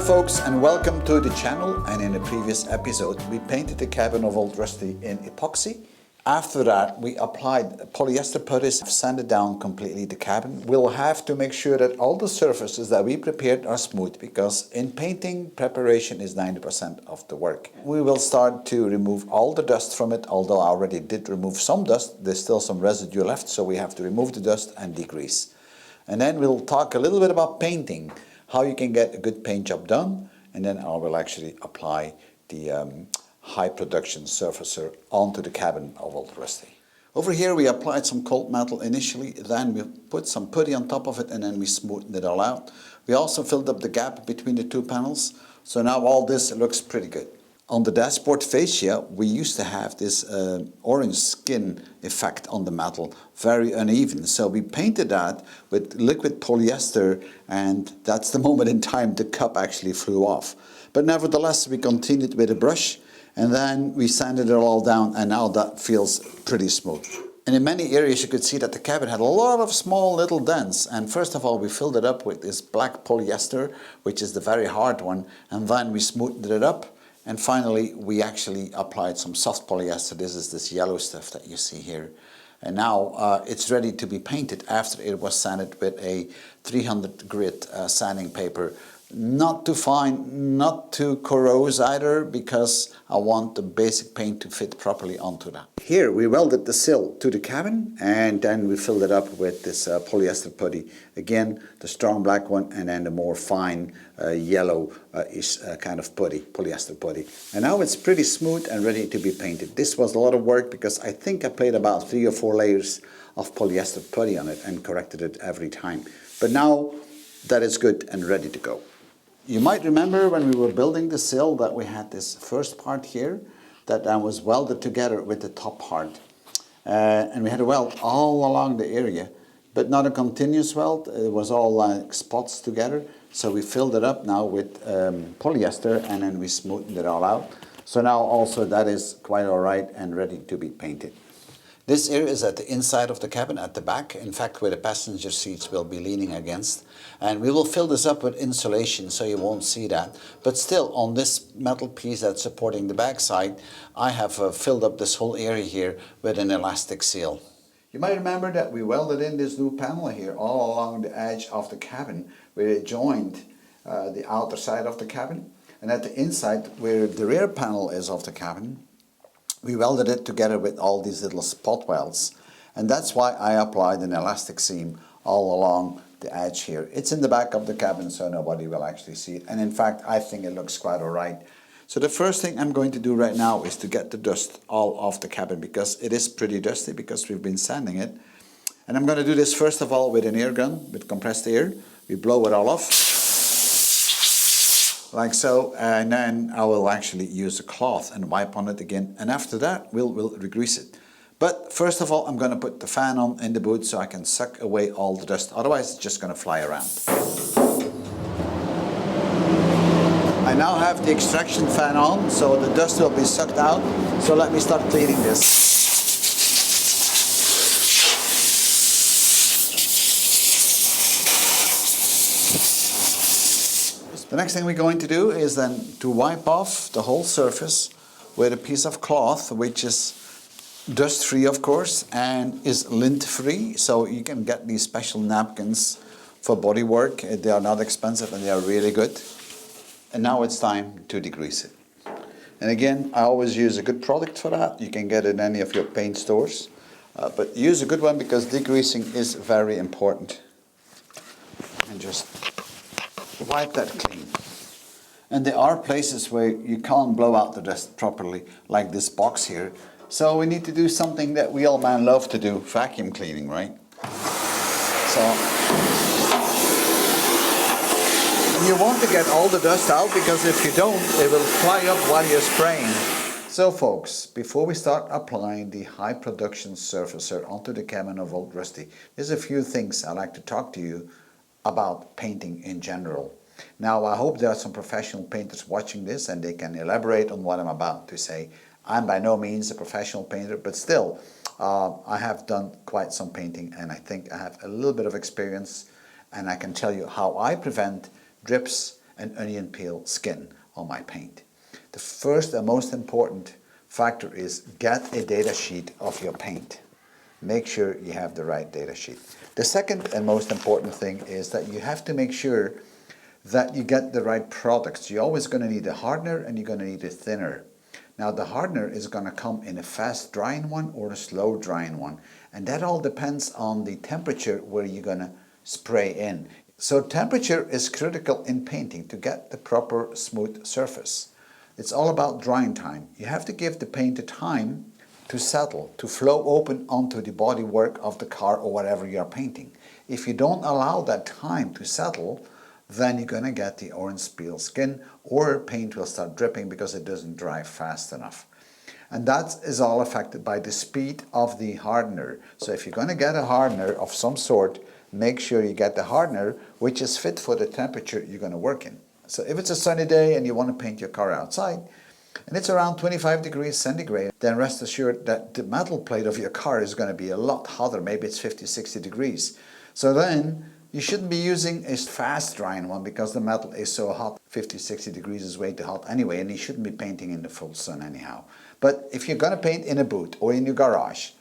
folks, and welcome to the channel. And in a previous episode we painted the cabin of Old Rusty in epoxy. After that we applied polyester putties, sanded down completely the cabin. We'll have to make sure that all the surfaces that we prepared are smooth, because in painting preparation is 90% of the work. We will start to remove all the dust from it, although I already did remove some dust. There's still some residue left, so we have to remove the dust and degrease. And then we'll talk a little bit about painting, how you can get a good paint job done, and then I will actually apply the high production surfacer onto the cabin of Old Rusty. Over here we applied some cold metal initially, then we put some putty on top of it, and then we smoothed it all out. We also filled up the gap between the two panels, so now all this looks pretty good. On the dashboard fascia we used to have this orange skin effect on the metal, very uneven, so we painted that with liquid polyester, and that's the moment in time the cup actually flew off. But nevertheless we continued with a brush, and then we sanded it all down, and now that feels pretty smooth. And in many areas you could see that the cabin had a lot of small little dents, and first of all we filled it up with this black polyester, which is the very hard one, and then we smoothed it up. And finally, we actually applied some soft polyester. This yellow stuff that you see here. And now it's ready to be painted after it was sanded with a 300 grit sanding paper. Not too fine, not too corrosive either, because I want the basic paint to fit properly onto that. Here we welded the sill to the cabin, and then we filled it up with this polyester putty. Again, the strong black one, and then the more fine yellow kind of putty, polyester putty. And now it's pretty smooth and ready to be painted. This was a lot of work, because I think I played about 3 or 4 layers of polyester putty on it and corrected it every time. But now that is good and ready to go. You might remember when we were building the sill that we had this first part here that was welded together with the top part. And we had a weld all along the area, but not a continuous weld. It was all like spots together. So we filled it up now with polyester, and then we smoothed it all out. So now also that is quite all right and ready to be painted. This area is at the inside of the cabin, at the back, in fact where the passenger seats will be leaning against. And we will fill this up with insulation so you won't see that. But still, on this metal piece that's supporting the back side, I have filled up this whole area here with an elastic seal. You might remember that we welded in this new panel here all along the edge of the cabin, where it joined the outer side of the cabin. And at the inside, where the rear panel is of the cabin, we welded it together with all these little spot welds, and that's why I applied an elastic seam all along the edge here. It's in the back of the cabin, so nobody will actually see it, and in fact I think it looks quite alright. So the first thing I'm going to do right now is to get the dust all off the cabin, because it is pretty dusty because we've been sanding it. And I'm going to do this first of all with an air gun, with compressed air. We blow it all off, like so, and then I will actually use a cloth and wipe on it again, and after that we'll re-grease it. But first of all I'm going to put the fan on in the boot so I can suck away all the dust, otherwise it's just going to fly around. I now have the extraction fan on, so the dust will be sucked out, so let me start cleaning this. The next thing we're going to do is then to wipe off the whole surface with a piece of cloth, which is dust free of course, and is lint free, so you can get these special napkins for body work. They are not expensive and they are really good. And now it's time to degrease it. And again, I always use a good product for that. You can get it in any of your paint stores, but use a good one, because degreasing is very important. And just wipe that clean. And there are places where you can't blow out the dust properly, like this box here. So we need to do something that we all men love to do, vacuum cleaning, right? So you want to get all the dust out, because if you don't, it will fly up while you're spraying. So folks, before we start applying the high production surfacer onto the cabin of Old Rusty, there's a few things I'd like to talk to you about painting in general. Now I hope there are some professional painters watching this and they can elaborate on what I'm about to say. I'm by no means a professional painter, but still I have done quite some painting, and I think I have a little bit of experience, and I can tell you how I prevent drips and onion peel skin on my paint. The first and most important factor is get a data sheet of your paint. Make sure you have the right data sheet. The second and most important thing is that you have to make sure that you get the right products. You're always going to need a hardener and you're going to need a thinner. Now the hardener is going to come in a fast drying one or a slow drying one, and that all depends on the temperature where you're going to spray in. So temperature is critical in painting to get the proper smooth surface. It's all about drying time. You have to give the paint the time to settle, to flow open onto the bodywork of the car or whatever you're painting. If you don't allow that time to settle, then you're going to get the orange peel skin, or paint will start dripping because it doesn't dry fast enough. And that is all affected by the speed of the hardener. So if you're going to get a hardener of some sort, make sure you get the hardener which is fit for the temperature you're going to work in. So if it's a sunny day and you want to paint your car outside, and it's around 25 degrees centigrade, then rest assured that the metal plate of your car is going to be a lot hotter. Maybe it's 50, 60 degrees. So then you shouldn't be using a fast drying one because the metal is so hot. 50, 60 degrees is way too hot anyway, and you shouldn't be painting in the full sun anyhow. But if you're going to paint in a booth or in your garage,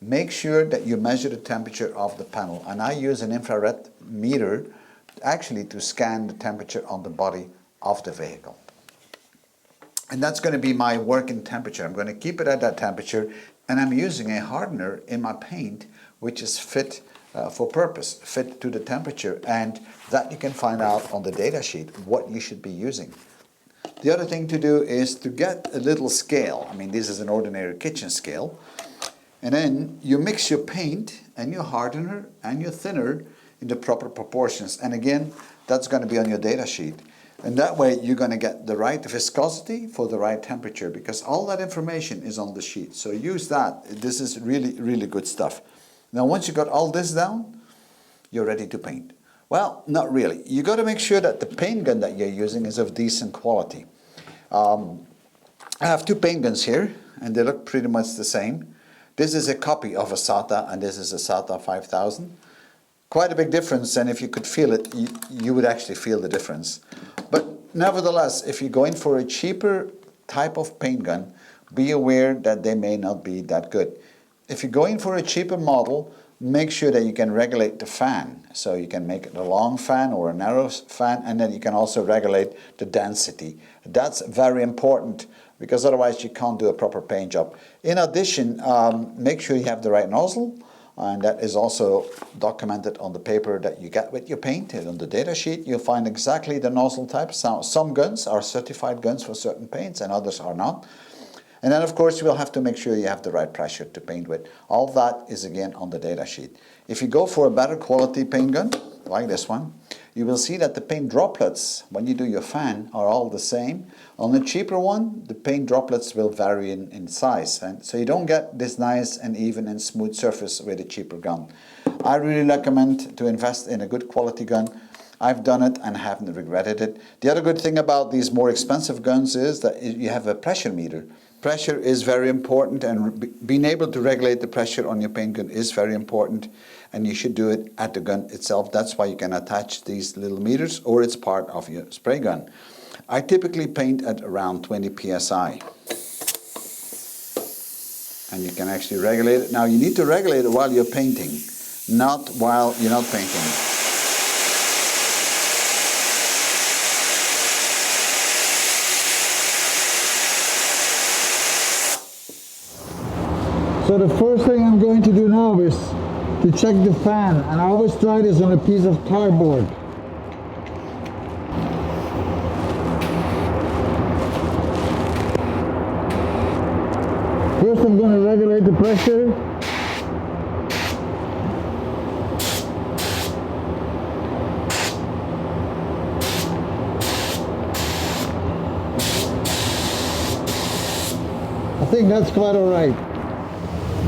make sure that you measure the temperature of the panel. And I use an infrared meter actually to scan the temperature on the body of the vehicle. And that's going to be my working temperature. I'm going to keep it at that temperature, and I'm using a hardener in my paint which is fit for purpose, fit to the temperature, and that you can find out on the data sheet what you should be using. The other thing to do is to get a little scale. I mean, this is an ordinary kitchen scale. And then you mix your paint and your hardener and your thinner in the proper proportions. And again, that's going to be on your data sheet. And that way you're going to get the right viscosity for the right temperature, because all that information is on the sheet. So use that. This is really, really good stuff. Now once you got all this down, you're ready to paint. Well, not really. You got to make sure that the paint gun that you're using is of decent quality. I have two paint guns here, and they look pretty much the same. This is a copy of a SATA, and this is a SATA 5000. Quite a big difference, and if you could feel it, you would actually feel the difference. But nevertheless, if you're going for a cheaper type of paint gun, be aware that they may not be that good. If you're going for a cheaper model, make sure that you can regulate the fan. So you can make it a long fan or a narrow fan, and then you can also regulate the density. That's very important, because otherwise you can't do a proper paint job. In addition, make sure you have the right nozzle, and that is also documented on the paper that you get with your paint. And on the data sheet you'll find exactly the nozzle type. Some guns are certified guns for certain paints and others are not. And then of course you will have to make sure you have the right pressure to paint with. All that is again on the data sheet. If you go for a better quality paint gun, like this one, you will see that the paint droplets, when you do your fan, are all the same. On a cheaper one, the paint droplets will vary in size, and so you don't get this nice and even and smooth surface with a cheaper gun. I really recommend to invest in a good quality gun. I've done it and haven't regretted it. The other good thing about these more expensive guns is that you have a pressure meter. Pressure is very important, and being able to regulate the pressure on your paint gun is very important, and you should do it at the gun itself. That's why you can attach these little meters, or it's part of your spray gun. I typically paint at around 20 psi. And you can actually regulate it. Now you need to regulate it while you're painting, not while you're not painting. So the first thing I'm going to do now is to check the fan, and I always try this on a piece of cardboard. First I'm going to regulate the pressure. I think that's quite alright.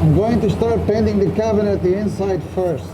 I'm going to start painting the cabinet the inside first.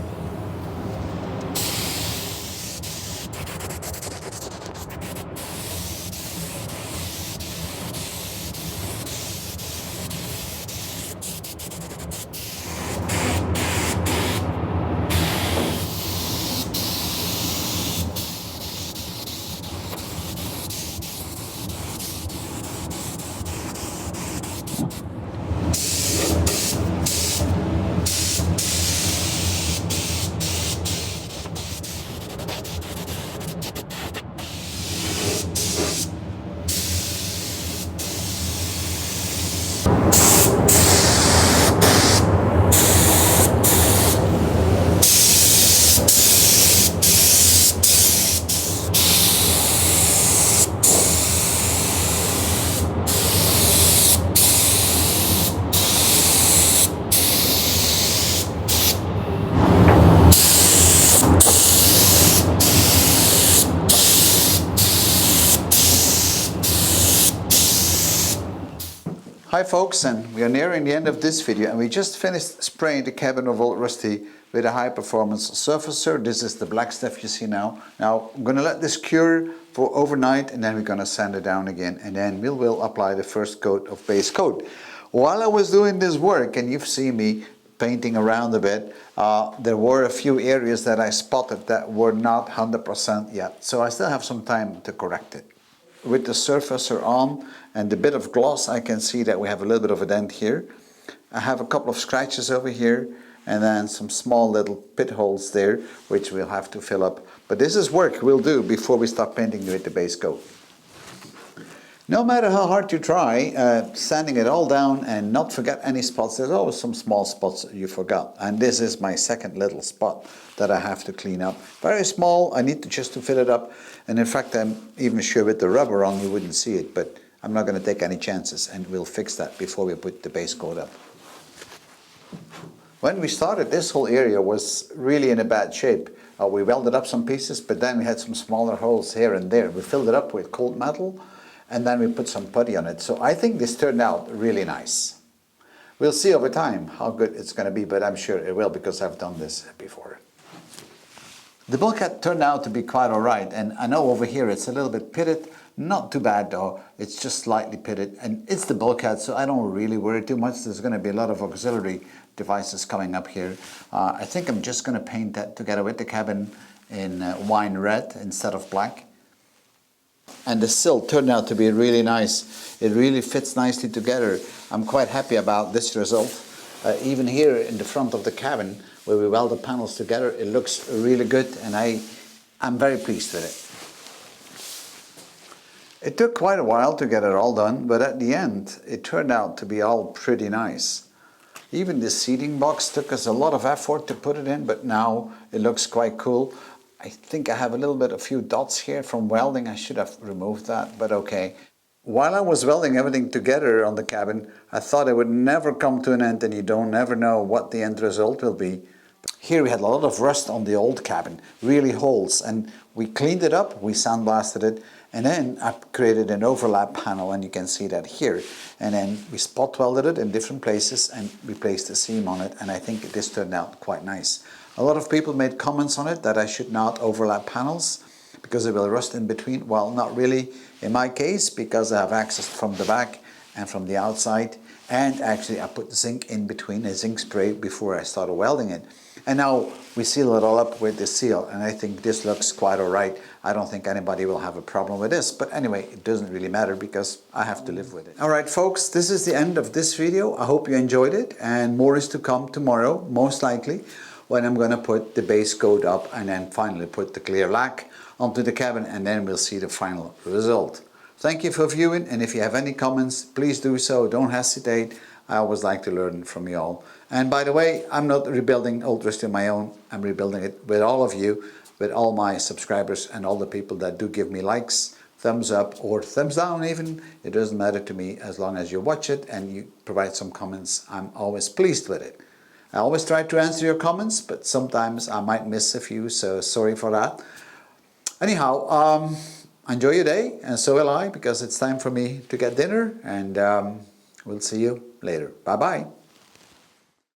Hi folks, and we are nearing the end of this video, and we just finished spraying the cabin of Old Rusty with a high performance surfacer. This is the black stuff you see now. Now I'm going to let this cure for overnight, and then we're going to sand it down again, and then we will apply the first coat of base coat. While I was doing this work, and you've seen me painting around a bit, there were a few areas that I spotted that were not 100% yet, so I still have some time to correct it. With the surfacer on and the bit of gloss, I can see that we have a little bit of a dent here. I have a couple of scratches over here, and then some small little pit holes there, which we'll have to fill up. But this is work we'll do before we start painting with the base coat. No matter how hard you try, sanding it all down and not forget any spots, there's always some small spots that you forgot. And this is my second little spot that I have to clean up. Very small, I need to just to fill it up. And in fact, I'm even sure with the rubber on you wouldn't see it, but I'm not going to take any chances, and we'll fix that before we put the base coat up. When we started, this whole area was really in a bad shape. We welded up some pieces, but then we had some smaller holes here and there. We filled it up with cold metal, and then we put some putty on it. So I think this turned out really nice. We'll see over time how good it's going to be, but I'm sure it will because I've done this before. The bulkhead turned out to be quite alright, and I know over here it's a little bit pitted. Not too bad though, it's just slightly pitted, and it's the bulkhead, so I don't really worry too much. There's going to be a lot of auxiliary devices coming up here. I think I'm just going to paint that together with the cabin in wine red instead of black. And the sill turned out to be really nice. It really fits nicely together. I'm quite happy about this result. Even here in the front of the cabin, where we weld the panels together, it looks really good, and I'm very pleased with it. It took quite a while to get it all done, but at the end, it turned out to be all pretty nice. Even the seating box took us a lot of effort to put it in, but now it looks quite cool. I think I have a few dots here from welding. I should have removed that, but okay. While I was welding everything together on the cabin, I thought it would never come to an end, and you don't never know what the end result will be. Here we had a lot of rust on the old cabin, really holes, and we cleaned it up, we sandblasted it, and then I created an overlap panel, and you can see that here. And then we spot welded it in different places and replaced the seam on it, and I think this turned out quite nice. A lot of people made comments on it that I should not overlap panels because it will rust in between. Well, not really in my case, because I have access from the back and from the outside, and actually I put the zinc in between, a zinc spray, before I started welding it. And now we seal it all up with the seal, and I think this looks quite alright. I don't think anybody will have a problem with this, but anyway, it doesn't really matter because I have to live with it. Alright folks, this is the end of this video. I hope you enjoyed it, and more is to come tomorrow, most likely, when I'm going to put the base coat up and then finally put the clear lac onto the cabin, and then we'll see the final result. Thank you for viewing, and if you have any comments, please do so. Don't hesitate. I always like to learn from you all. And by the way, I'm not rebuilding Old Rusty on my own. I'm rebuilding it with all of you, with all my subscribers and all the people that do give me likes, thumbs up or thumbs down even. It doesn't matter to me as long as you watch it and you provide some comments. I'm always pleased with it. I always try to answer your comments, but sometimes I might miss a few, so sorry for that. Anyhow, enjoy your day, and so will I, because it's time for me to get dinner, and we'll see you later. Bye-bye.